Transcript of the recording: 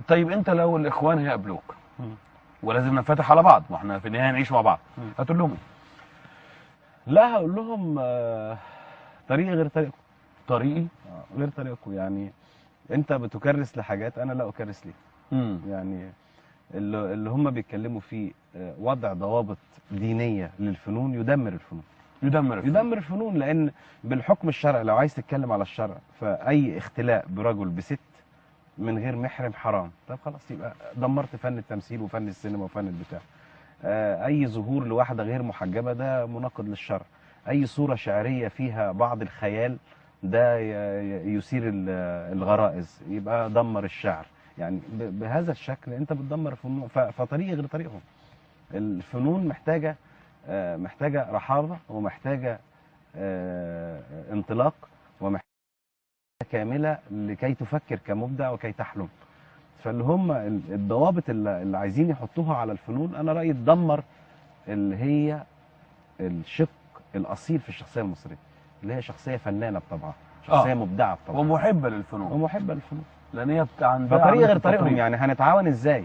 طيب انت لو الاخوان هيقابلوك مم. ولازم ننفتح على بعض، ما احنا في النهايه نعيش مع بعض، مم. هتقول لهم لا، هقول لهم طريقي غير طريقكم. طريقي؟ غير طريقكم، يعني انت بتكرس لحاجات انا لا اكرس ليها. امم يعني اللي هم بيتكلموا فيه وضع ضوابط دينيه للفنون يدمر الفنون. يدمر الفن. يدمر الفنون، لان بالحكم الشرعي لو عايز تتكلم على الشرع، فاي اختلاء برجل بست من غير محرم حرام. طب خلاص، يبقى دمرت فن التمثيل وفن السينما وفن البتاع. اي ظهور لواحده غير محجبه ده مناقض للشرع. اي صوره شعريه فيها بعض الخيال ده يثير الغرائز، يبقى دمر الشعر. يعني بهذا الشكل انت بتدمر الفنون. فطريقي غير طريقهم. الفنون محتاجه رحابه، ومحتاجه انطلاق، ومحتاجه كامله لكي تفكر كمبدع وكي تحلم. فاللي هم الضوابط اللي عايزين يحطوها على الفنون، انا رايي تدمر اللي هي الشق الاصيل في الشخصيه المصريه، اللي هي شخصيه فنانه بطبعها، شخصيه مبدعه بطبعها، ومحبه للفنون، ومحبه للفنون. لان هي عندها فطريقه عملية غير طريقهم. التطريب. يعني هنتعاون ازاي؟